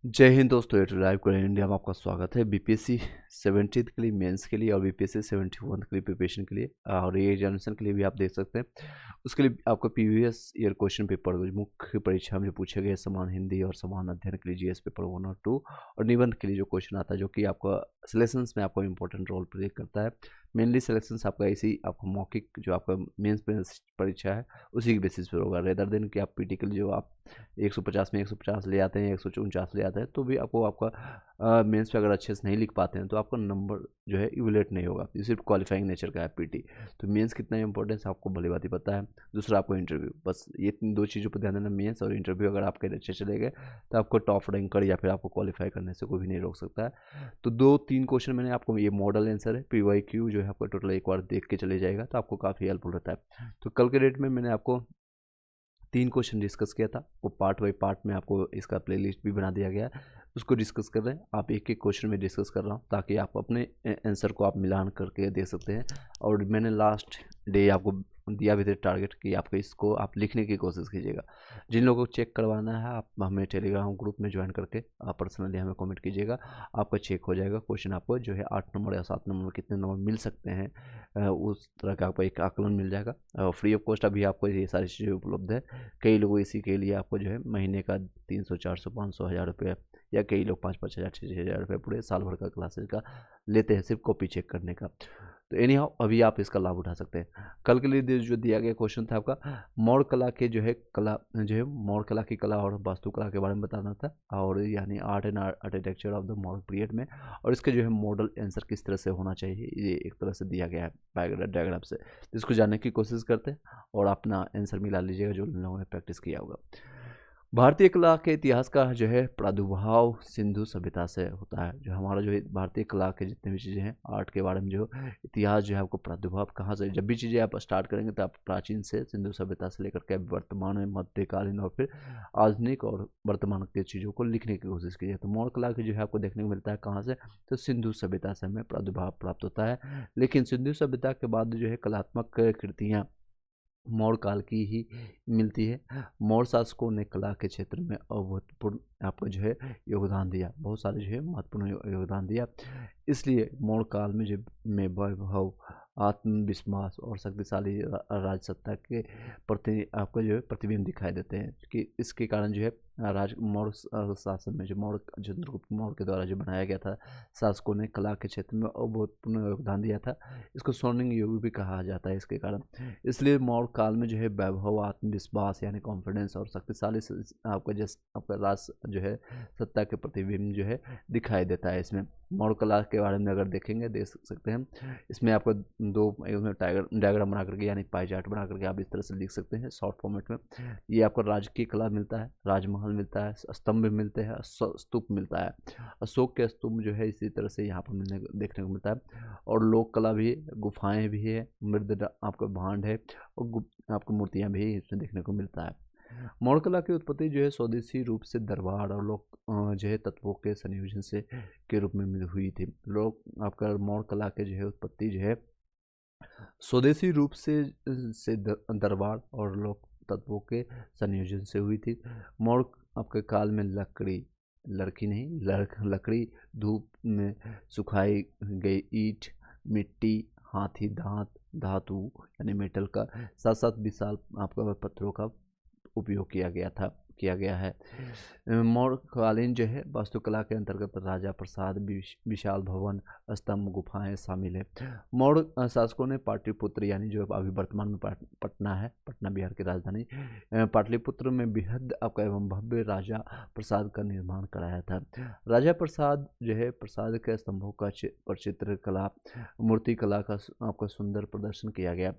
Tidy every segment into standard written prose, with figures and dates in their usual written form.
जय हिंद दोस्तों, ये लाइव करें इंडिया में आपका स्वागत है। बीपीएससी 70th के लिए मेंस के लिए और बीपीएससी 71 के लिए प्रिपरेशन के लिए और ये एग्जामिनेशन के लिए भी आप देख सकते हैं। उसके लिए आपका प्रीवियस ईयर क्वेश्चन पेपर मुख्य परीक्षा में जो पूछे गए समान हिंदी और समान अध्ययन के लिए जीएस पेपर 1 और 2 और निबंध के लिए जो क्वेश्चन आता है जो कि आपका सिलेक्शंस में आपका इंपॉर्टेंट रोल प्ले करता है। मेनली सिलेक्शंस आपका इसी आपका मौखिक जो आपका मेंस परीक्षा है उसी के बेसिस पर होगा, रेदर देन कि आप पीटी के लिए जो आप 150 में 150 ले आते हैं, 149 ले आते हैं, तो भी आपको आपका मेंस पे अगर अच्छे से नहीं लिख पाते हैं तो आपका नंबर जो है इवैल्यूएट नहीं होगा। ये सिर्फ क्वालिफाइंग नेचर का है पीटी। तो मेंस कितना इंपॉर्टेंस आपको भली बात ही पता है। दूसरा आपको इंटरव्यू, बस ये दो चीज़ों पर ध्यान देना, मेंस और इंटरव्यू अगर आपके अच्छे चले गए तो आपको टॉप रैंकर या फिर आपको क्वालिफाई करने से कोई भी नहीं रोक सकता है। तो 2-3 क्वेश्चन मैंने आपको, ये मॉडल आंसर है, PYQ जो है आपका टोटल एक बार देख के चले जाएगा तो आपको काफ़ी हेल्पफुल रहता है। तो कल के डेट में मैंने आपको 3 क्वेश्चन डिस्कस किया था, वो पार्ट बाई पार्ट में आपको इसका प्लेलिस्ट भी बना दिया गया है, उसको डिस्कस कर रहे हैं। आप एक एक क्वेश्चन में डिस्कस कर रहा हूँ ताकि आप अपने आंसर को आप मिलान करके दे सकते हैं। और मैंने लास्ट डे आपको दिया भी था टारगेट कि आपको इसको आप लिखने की कोशिश कीजिएगा। जिन लोगों को चेक करवाना है आप हमें टेलीग्राम ग्रुप में ज्वाइन करके आप पर्सनली हमें कमेंट कीजिएगा, आपका चेक हो जाएगा। क्वेश्चन आपको जो है 8 नंबर या 7 नंबर कितने नंबर मिल सकते हैं उस तरह का आपको एक आकलन मिल जाएगा। फ्री ऑफ कॉस्ट अभी आपको ये सारी चीज़ें उपलब्ध है। कई लोग इसी के लिए आपको जो है महीने का 300 400 500 हज़ार रुपये या कई लोग 5-5 हज़ार 6-6 हज़ार रुपये पूरे साल भर का क्लासेज का लेते हैं सिर्फ कॉपी चेक करने का। तो एनी हाउ अभी आप इसका लाभ उठा सकते हैं। कल के लिए जो दिया गया क्वेश्चन था आपका मौर्य कला के जो है मौर्य कला की कला और वास्तुकला के बारे में बताना था, और यानी art and architecture of the Maurya period में, और इसके जो है मॉडल आंसर किस तरह से होना चाहिए ये एक तरह से दिया गया है डायग्राम से। इसको जानने की कोशिश करते हैं और अपना आंसर मिला लीजिएगा जो लोगों ने प्रैक्टिस किया होगा। भारतीय कला के इतिहास का जो है प्रादुर्भाव सिंधु सभ्यता से होता है। जो हमारा जो है भारतीय कला के जितने भी चीज़ें हैं आर्ट के बारे में जो इतिहास जो है आपको प्रादुर्भाव कहाँ से, जब भी चीज़ें आप स्टार्ट करेंगे तो आप प्राचीन से सिंधु सभ्यता से लेकर के वर्तमान में मध्यकालीन और फिर आधुनिक और वर्तमान की चीज़ों को लिखने की कोशिश कीजिए। तो मौर्य कला की जो है आपको देखने को मिलता है कहाँ से, तो सिंधु सभ्यता से हमें प्रादुर्भाव प्राप्त होता है। लेकिन सिंधु सभ्यता के बाद जो है कलात्मक कृतियाँ मौर्य काल की ही मिलती है। मौर्य शासकों ने कला के क्षेत्र में अभूतपूर्व आपको जो है योगदान दिया, बहुत सारे जो है महत्वपूर्ण योगदान दिया। इसलिए मौर्य काल में जो में वैभव, आत्मविश्वास और शक्तिशाली राजसत्ता के प्रति आपको जो है प्रतिबिंब दिखाई देते हैं कि इसके कारण जो है राज मौर्य शासन में जो मौर्य चंद्रगुप्त मौर्य के द्वारा जो बनाया गया था शासकों ने कला के क्षेत्र में अभूतपूर्व योगदान दिया था। इसको स्वर्णिम युग भी कहा जाता है इसके कारण। इसलिए मौर्य काल में जो है वैभव, आत्मविश्वास यानी कॉन्फिडेंस और शक्तिशाली आपका आपका राज जो है सत्ता के प्रतिबिंब जो है दिखाई देता है इसमें। मौर्य कला के बारे में अगर देखेंगे देख सकते हैं इसमें आपको दो डायग्राम बना करके यानी पाई चार्ट बना करके आप इस तरह से लिख सकते हैं शॉर्ट फॉर्मेट में। ये आपको राजकीय कला मिलता है, राजमहल मिलता है, स्तंभ मिलते हैं, स्तूप मिलता है। अशोक के स्तूप जो है इसी तरह से यहाँ पर देखने को मिलता है। और लोक कला भी, गुफाएं भी है, मृद आपका भांड है और आपको मूर्तियां भी इसमें देखने को मिलता है। मौर्य कला की उत्पत्ति जो है स्वदेशी रूप से दरबार और लोक जो है तत्वों के संयोजन से के रूप में हुई थी। लोग आपका मौर्य कला के जो है उत्पत्ति जो है स्वदेशी रूप से दरबार और लोक तत्वों के संयोजन से हुई थी। मौर्य आपके काल में लकड़ी, धूप में सुखाई गई ईंट, मिट्टी, हाथी दांत, धातु यानी मेटल का साथ साथ विशाल आपका पत्थरों का उपयोग किया गया है। मौर्यकालीन जो है वास्तुकला के अंतर्गत राजा प्रासाद, विशाल भवन, स्तंभ, गुफाएं शामिल है। मौर्य शासकों ने पाटलिपुत्र यानी जो अभी वर्तमान में पटना है, पटना बिहार की राजधानी, पाटलिपुत्र में बेहद आपका एवं भव्य राजा प्रसाद का निर्माण कराया था। राजा प्रसाद जो है प्रसाद के स्तंभों का चित्र कला, मूर्ति कला का आपका सुंदर प्रदर्शन किया गया।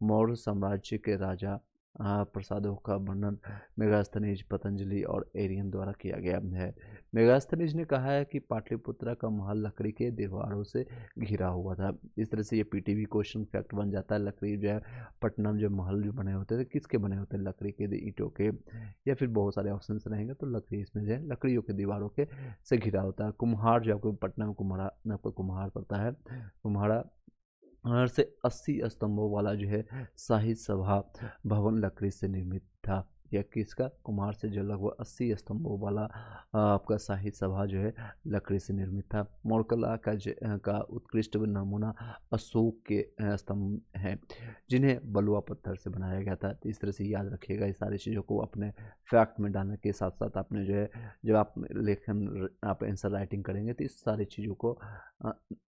मौर्य साम्राज्य के राजा प्रसादों का वर्णन मेगास्थनीज, पतंजलि और एरियन द्वारा किया गया है। मेगास्थनीज ने कहा है कि पाटलिपुत्र का महल लकड़ी के दीवारों से घिरा हुआ था। इस तरह से ये पीटीवी क्वेश्चन फैक्ट बन जाता है। लकड़ी जो है पटना में जो महल जो बने होते थे किसके बने होते हैं, लकड़ी के, ईंटों के, या फिर बहुत सारे ऑप्शन रहेंगे तो लकड़ी इसमें जो है लकड़ियों के दीवारों के से घिरा होता है। कुम्हार जो आपको पटना में आपको कुम्हार पड़ता है, कुम्हारा से 80 स्तंभों वाला जो है शाही सभा भवन लकड़ी से निर्मित था। यह किसका? कुम्हार से, जो लगभग 80 स्तंभों वाला आपका शाही सभा जो है लकड़ी से निर्मित था। मौर्य कला का उत्कृष्ट नमूना अशोक के स्तंभ हैं, जिन्हें बलुआ पत्थर से बनाया गया था। तो इस तरह से याद रखिएगा, इस सारी चीज़ों को अपने फैक्ट में डालने के साथ साथ आपने जो है, जब आप लेखन आप आंसर राइटिंग करेंगे तो इस सारी चीज़ों को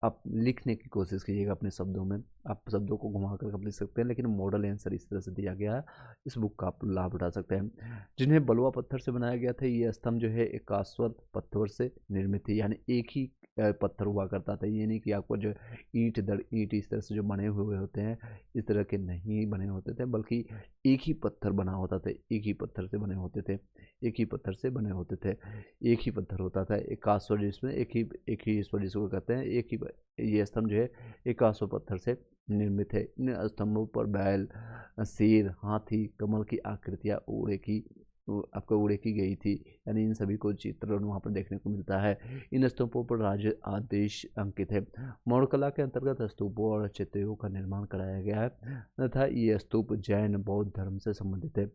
आप लिखने की कोशिश कीजिएगा अपने शब्दों में। आप शब्दों को घुमा कर लिख सकते हैं, लेकिन मॉडल आंसर इस तरह से दिया गया है। इस बुक का आप लाभ उठा सकते हैं। जिन्हें बलुआ पत्थर से बनाया गया था, ये स्तंभ जो है एकाश्वत पत्थर से निर्मित थी, यानी एक ही पत्थर हुआ करता था। ये नहीं कि आपको जो ईंट दर ईंट इस तरह से जो बने हुए होते हैं, इस तरह के नहीं बने होते थे, बल्कि एक ही पत्थर बना होता था, एक ही पत्थर से बने होते थे, एक ही पत्थर से बने होते थे, एक ही पत्थर होता था। एकाश्व जिसमें एक ही ईश्वर जिसको कहते हैं, एक ही ये स्तंभ जो है एकाश्व पत्थर से निर्मित है। इन स्तंभों पर बैल, शेर, हाथी, कमल की आकृतियाँ आपको उड़े की गई थी, यानी इन सभी को चित्रण वहाँ पर देखने को मिलता है। इन स्तूपों पर राज्य आदेश अंकित है। मौर्य कला के अंतर्गत स्तूपों और चित्रों का निर्माण कराया गया है तथा ये स्तूप जैन बौद्ध धर्म से संबंधित है।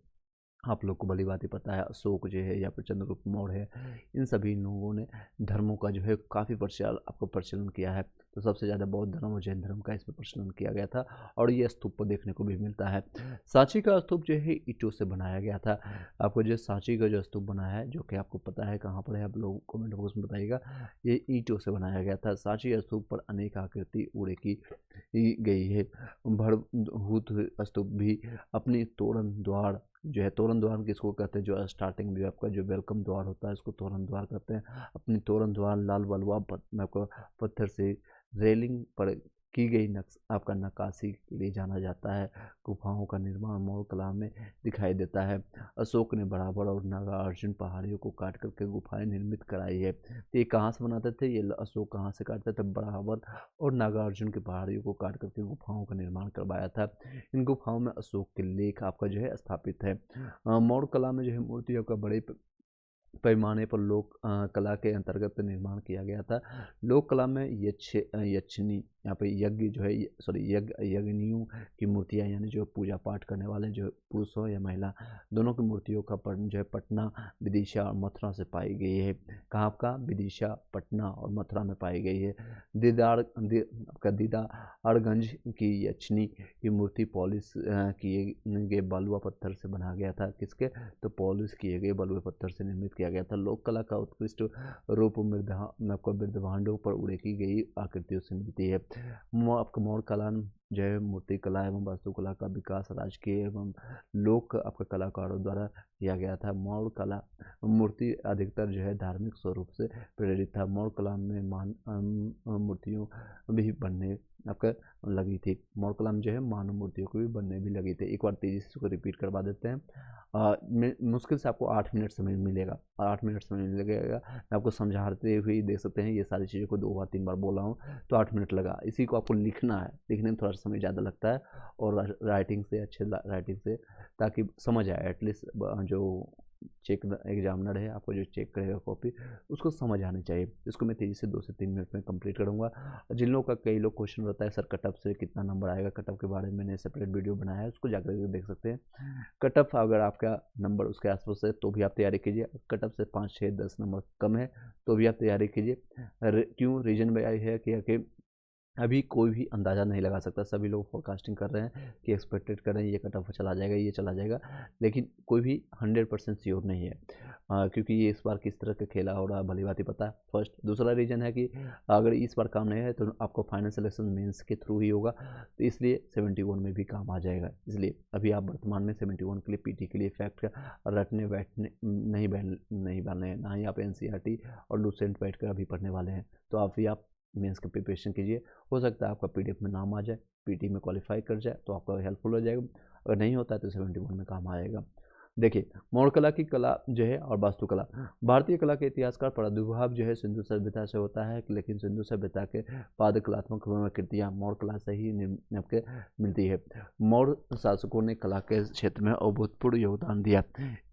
आप लोग को भली बात ही पता है, अशोक जो है या फिर चंद्रगुप्त मौर्य है, इन सभी लोगों ने धर्मों का जो है काफ़ी प्रचलन किया है। तो सबसे ज़्यादा बौद्ध धर्म और जैन धर्म का इसमें प्रचलन किया गया था, और ये स्तूप पर देखने को भी मिलता है। सांची का स्तूप जो है ईंटों से बनाया गया था। आपको जो सांची का जो स्तूप बना है, जो कि आपको पता है कहाँ पर है, आप लोग कमेंट बॉक्स में बताइएगा। ये ईंटों से बनाया गया था। सांची स्तूप पर अनेक आकृति उड़े की गई है। भरभूत स्तूप भी अपनी तोरण द्वार जो है, तोरण द्वार किसको कहते हैं? जो स्टार्टिंग में आपका जो वेलकम द्वार होता है, उसको तोरण द्वार कहते हैं। अपनी तोरण द्वार लाल बलुआ आपको पत्थर से रेलिंग पर की गई आपका नक्काशी के लिए जाना जाता है। गुफाओं का निर्माण मौर्य कला में दिखाई देता है। अशोक ने बराबर और नागार्जुन पहाड़ियों को काट करके गुफाएं निर्मित कराई है। तो ये कहाँ से बनाते थे? ये अशोक कहाँ से काटते थे? बराबर और नागार्जुन की पहाड़ियों को काट करके गुफाओं का निर्माण करवाया था। इन गुफाओं में अशोक के लेख आपका जो है स्थापित है। मौर्य कला में जो है मूर्तियों का बड़े पैमाने पर लोक कला के अंतर्गत निर्माण किया गया था। लोक कला में यक्षिणी, यहाँ पे यज्ञ जो है, यज्ञनियों की मूर्तियाँ, यानी जो पूजा पाठ करने वाले जो पुरुष हो या महिला, दोनों की मूर्तियों का जो है पटना, विदिशा और मथुरा से पाई गई है। कहाँ आपका? विदिशा, पटना और मथुरा में पाई गई है। दीदारगंज की यक्षिणी की मूर्ति पॉलिश किए गए बलुआ पत्थर से बना गया था। किसके? तो पॉलिश किए गए बलुए पत्थर से निर्मित किया गया था। लोक कला का उत्कृष्ट रूप मृदभांडों पर उड़े की गई आकृतियों से मिलती है। आपका मौर्य कला जो है मूर्ति कला एवं वास्तुकला का विकास राजकीय एवं लोक आपका कलाकारों द्वारा किया गया था। मौर्य कला मूर्ति अधिकतर जो है धार्मिक स्वरूप से प्रेरित था। मौर्य कला में मूर्तियों भी बनने आपका लगी थी। मौर्य कला में जो है मानव मूर्तियों को भी बनने भी लगी थी। एक बार तेजी से इसको रिपीट करवा देते हैं। मुश्किल से आपको 8 मिनट समय मिलेगा, 8 मिनट समय लगेगा। मैं आपको समझाते हुए देख सकते हैं, ये सारी चीज़ों को 2 बार 3 बार बोला हूँ तो 8 मिनट लगा। इसी को आपको लिखना है, लिखने में थोड़ा सा समय ज़्यादा लगता है, और राइटिंग से, अच्छे राइटिंग से, ताकि समझ आए एटलीस्ट। जो चेक एग्जामिनर है, आपको जो चेक करेगा कॉपी, उसको समझ आनी चाहिए। इसको मैं तेज़ी से 2 से 3 मिनट में कंप्लीट करूँगा। जिन लोगों का कई लोग क्वेश्चन रहता है सर कट ऑफ से कितना नंबर आएगा, कट ऑफ के बारे में मैंने सेपरेट वीडियो बनाया है, उसको जाकर के देख सकते हैं। कट ऑफ अगर आपका नंबर उसके आसपास है तो भी आप तैयारी कीजिए। कट ऑफ से 5, 6, 10 नंबर कम है तो भी आप तैयारी कीजिए। क्यों? रीजन में आई है कि अभी कोई भी अंदाज़ा नहीं लगा सकता। सभी लोग फोरकास्टिंग कर रहे हैं कि एक्सपेक्टेड कर रहे हैं ये कट ऑफ चला जाएगा, ये चला जाएगा, लेकिन कोई भी 100% श्योर नहीं है, क्योंकि ये इस बार किस तरह का खेला हो रहा है भली बात ही पता है। फर्स्ट। दूसरा रीज़न है कि अगर इस बार काम नहीं है तो आपको फाइनल सिलेक्शन मेंस के थ्रू ही होगा, तो इसलिए 71 में भी काम आ जाएगा। इसलिए अभी आप वर्तमान में 71 के लिए पीटी के लिए फैक्ट रटने बैठने नहीं बैठने हैं, ना ही आप NCERT और लूसेंट बैठ कर अभी पढ़ने वाले हैं। तो आप मेंस का प्रिपरेशन कीजिए। हो सकता है आपका PDF में नाम आ जाए, पीटी में क्वालिफाई कर जाए तो आपका हेल्पफुल हो जाएगा। अगर नहीं होता है तो 71 में काम आएगा। देखिए, मौर्य कला की कला जो है और वास्तुकला। भारतीय कला के इतिहासकार प्रादुर्भाव जो है सिंधु सभ्यता से होता है, लेकिन सिंधु सभ्यता के बाद कलात्मक कृतियाँ मौर्य कला से ही आपके मिलती है। मौर्य शासकों ने कला के क्षेत्र में अभूतपूर्व योगदान दिया,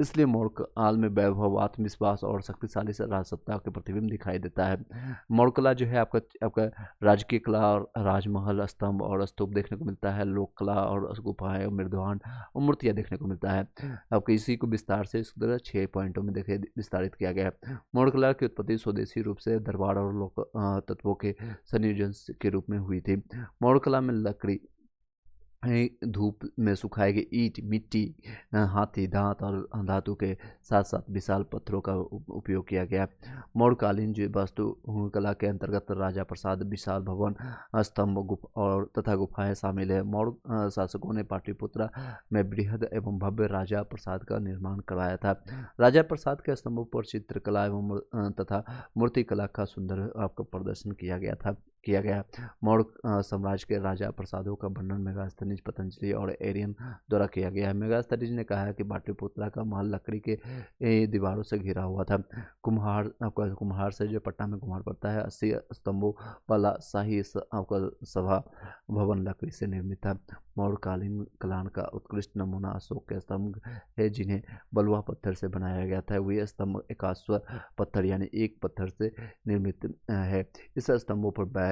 इसलिए मौर्य काल में वैभव, आत्मविश्वास और शक्तिशाली राजसत्ता के प्रतिबिंब दिखाई देता है। मौर्य कला जो है आपका राजकीय कला और राजमहल, स्तंभ और स्तूप देखने को मिलता है। लोक कला और गुफाएं, मृदभांड और मूर्तियाँ देखने को मिलता है। आपके इसी को विस्तार से इस तरह 6 पॉइंटों में देखिए विस्तारित किया गया है। मौर्य कला की उत्पत्ति स्वदेशी रूप से दरबार और लोक तत्वों के संयोजन के रूप में हुई थी। मौर्य कला में लकड़ी धूप में सुखाए गए ईंट, मिट्टी, हाथी दांत और धातु के साथ साथ विशाल पत्थरों का उपयोग किया गया। मौर्यकालीन जो वास्तु कला के अंतर्गत राजा प्रसाद, विशाल भवन, स्तंभ और तथा गुफाएं शामिल है। मौर्य शासकों ने पाटलिपुत्र में बृहद एवं भव्य राजा प्रसाद का निर्माण करवाया था। राजा प्रसाद के स्तंभों पर चित्रकला एवं तथा मूर्तिकला का सुंदर आपका प्रदर्शन किया गया। मौर्य साम्राज्य के राजा प्रसादों का वर्णन मेगास्थनीज, पतंजलि और एरियन द्वारा किया गया है। मेगास्थनीज ने कहा है कि पाटलिपुत्रा का महल लकड़ी के दीवारों से घिरा हुआ था। कुम्हार से जो पटना में कुम्हार पड़ता है, 80 स्तंभों वाला शाही आपका सभा भवन लकड़ी से निर्मित था। मौर्यकालीन कला का उत्कृष्ट नमूना अशोक के स्तंभ है, जिन्हें बलुआ पत्थर से बनाया गया था। वे स्तंभ एकाश्व पत्थर यानी एक पत्थर से निर्मित है। इस स्तंभों पर बैल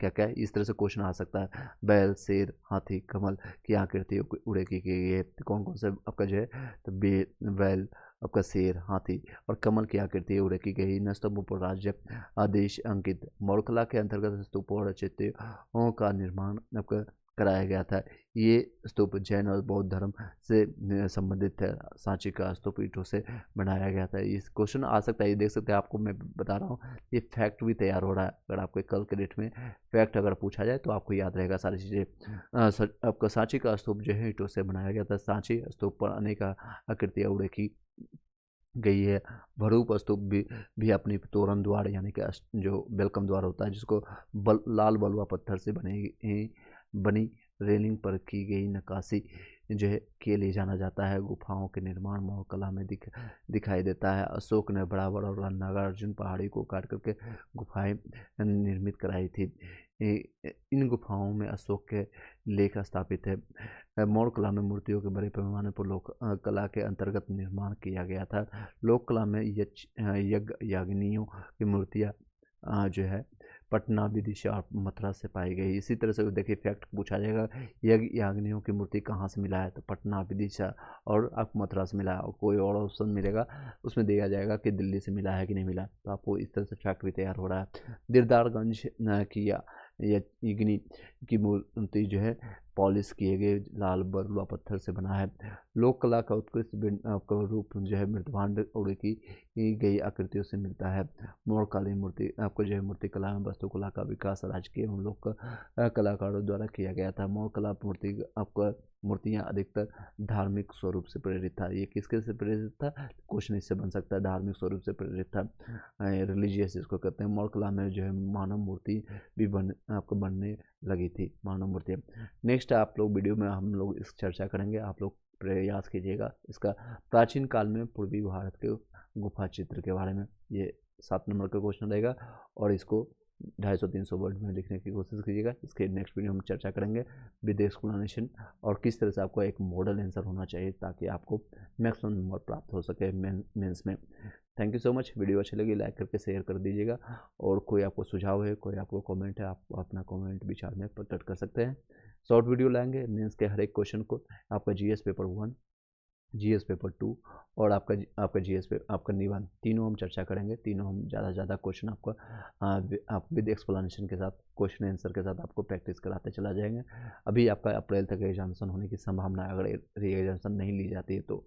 क्या इस तरह से क्वेश्चन आ सकता है। बैल, शेर, हाथी, कमल की आकृति उड़े की गई है। कौन कौन से आपका जो है तो बैल, आपका शेर, हाथी और कमल की आकृति उड़े की गई। इन स्तंभों पर राज्य आदेश अंकित। मौर्य कला के अंतर्गत स्तूपों और चित्रों का निर्माण आपका कराया गया था। ये स्तूप जैन और बौद्ध धर्म से संबंधित है। सांची का स्तूप ईंटों से बनाया गया था। इस क्वेश्चन आ सकता है, ये देख सकते हैं, आपको मैं बता रहा हूँ ये फैक्ट भी तैयार हो रहा है। अगर आपको कल के डेट में फैक्ट अगर पूछा जाए तो आपको याद रहेगा सारी चीज़ें। आपका सांची का स्तूप जो है ईंटों से बनाया गया था। सांची स्तूप पर अनेक आकृतियाँ उड़े की गई है। भरूप स्तूप भी अपनी तोरण द्वार यानी कि जो वेलकम द्वार होता है, जिसको लाल बलुआ पत्थर से बनी रेलिंग पर की गई नक्काशी जो है के लिए जाना जाता है। गुफाओं के निर्माण मौर्य कला में दिखाई देता है। अशोक ने बराबर और नागार्जुन पहाड़ी को काट करके गुफाएं निर्मित कराई थी। इन गुफाओं में अशोक के लेख स्थापित है। मौर्य कला में मूर्तियों के बड़े पैमाने पर लोक कला के अंतर्गत निर्माण किया गया था। लोक कला में यज्ञ यागिनियों की मूर्तियाँ जो है पटना, विदिशा और मथुरा से पाई गई। इसी तरह से देखिए फैक्ट पूछा जाएगा, यज्ञ याग्नियों की मूर्ति कहाँ से मिला है, तो पटना, विदिशा और आप मथुरा से मिला है। और कोई और ऑप्शन मिलेगा उसमें दिया जाएगा कि दिल्ली से मिला है कि नहीं मिला। तो आपको इस तरह से फैक्ट भी तैयार हो रहा है। दिलदारगंज की यज्ञनी की मूर्ति जो है पॉलिश किए गए लाल बलुआ पत्थर से बना है। लोक कला का उत्कृष्ट आपका रूप जो है मृदभांड उड़े की गई आकृतियों से मिलता है। मौर्यकालीन मूर्ति आपको जो है मूर्ति कला में वास्तुकला का विकास राजकीय एवं लोक कलाकारों द्वारा किया गया था। मौर्य कला मूर्ति आपका मूर्तियाँ अधिकतर धार्मिक स्वरूप से प्रेरित था। ये किसके से प्रेरित था, क्वेश्चन इससे बन सकता है। धार्मिक स्वरूप से प्रेरित था, रिलीजियस इसको कहते हैं। मौर्य कला में जो है मानव मूर्ति भी आपको बनने लगी थी, मानव मूर्ति। नेक्स्ट आप लोग वीडियो में हम लोग इस चर्चा करेंगे। आप लोग प्रयास कीजिएगा इसका प्राचीन काल में पूर्वी भारत के गुफा चित्र के बारे में। ये 7 नंबर का क्वेश्चन रहेगा और इसको 250-300 वर्ड में लिखने की कोशिश कीजिएगा। इसके नेक्स्ट वीडियो में चर्चा करेंगे विद एक्सप्लेनेशन और किस तरह से आपको एक मॉडल आंसर होना चाहिए ताकि आपको मैक्सिमम नंबर प्राप्त हो सके मेंस में। Thank you so much. Video अच्छी लगी लाइक करके शेयर कर दीजिएगा और कोई आपको सुझाव है, कोई आपको कमेंट है, आप अपना कमेंट विचार में प्रकट कर सकते हैं। शॉर्ट वीडियो लाएंगे मेंस के हर एक क्वेश्चन को। आपका जीएस पेपर 1, जीएस पेपर 2 और आपका जीएस पे आपका निबंध, तीनों हम चर्चा करेंगे। तीनों हम ज़्यादा से ज़्यादा क्वेश्चन आपको आप विद एक्सप्लेनेशन के साथ, क्वेश्चन आंसर के साथ आपको प्रैक्टिस कराते चला जाएंगे। अभी आपका अप्रैल तक एग्जामिनेशन होने की संभावना है। अगर री एग्जामिनेशन नहीं ली जाती है तो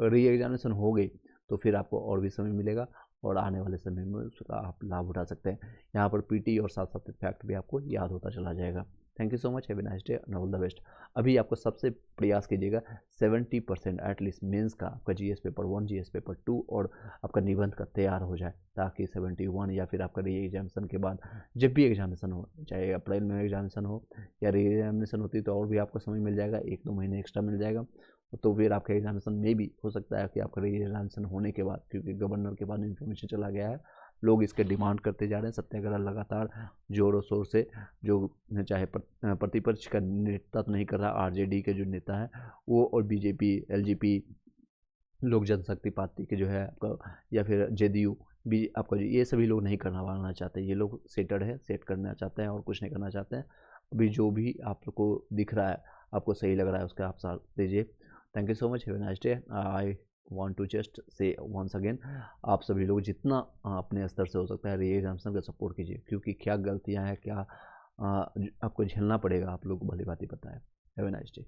री एग्जामिनेशन हो गई तो फिर आपको और भी समय मिलेगा और आने वाले समय में उसका आप लाभ उठा सकते हैं। यहाँ पर पीटी और साथ साथ फैक्ट भी आपको याद होता चला जाएगा। Thank you so much, have a nice day and all the best. अभी आपको सबसे प्रयास कीजिएगा 70% एटलीस्ट मेंस का आपका जीएस पेपर 1, जीएस पेपर 2 और आपका निबंध का तैयार हो जाए, ताकि 71 या फिर आपका री एग्जामिनेशन के बाद जब भी एग्जामिनेशन हो, चाहे अप्रैल में एग्जामिनेशन हो या री एग्जामिनेशन होती तो और भी आपको समय मिल जाएगा, 1-2 महीने एक्स्ट्रा मिल जाएगा। तो फिर आपका एग्जामिनेशन में भी हो सकता है कि आपका री एग्जामिनेशन होने के बाद, क्योंकि गवर्नर के बाद इन्फॉर्मेशन चला गया है, लोग इसके डिमांड करते जा रहे हैं। सत्याग्रह लगातार जोरों शोर से, जो चाहे प्रतिपक्ष का नेतृत्व नहीं कर रहा, आरजेडी के जो नेता है वो और बीजेपी, एलजेपी, लोक जनशक्ति पार्टी के जो है आपका, या फिर जेडीयू भी आपका, ये सभी लोग नहीं करना चाहते। ये लोग सेटेड है, सेट करना चाहते हैं और कुछ नहीं करना चाहते हैं। अभी जो भी आपको दिख रहा है, आपको सही लग रहा है, उसका आप साथ दीजिए। Thank you so much, have a nice day. I want to just say once again, आप सभी लोग जितना अपने स्तर से हो सकता है री एग्जामिनेशन का सपोर्ट कीजिए, क्योंकि क्या गलतियां हैं, क्या आपको झेलना पड़ेगा, आप लोग को भली भांति पता है। Have a nice day.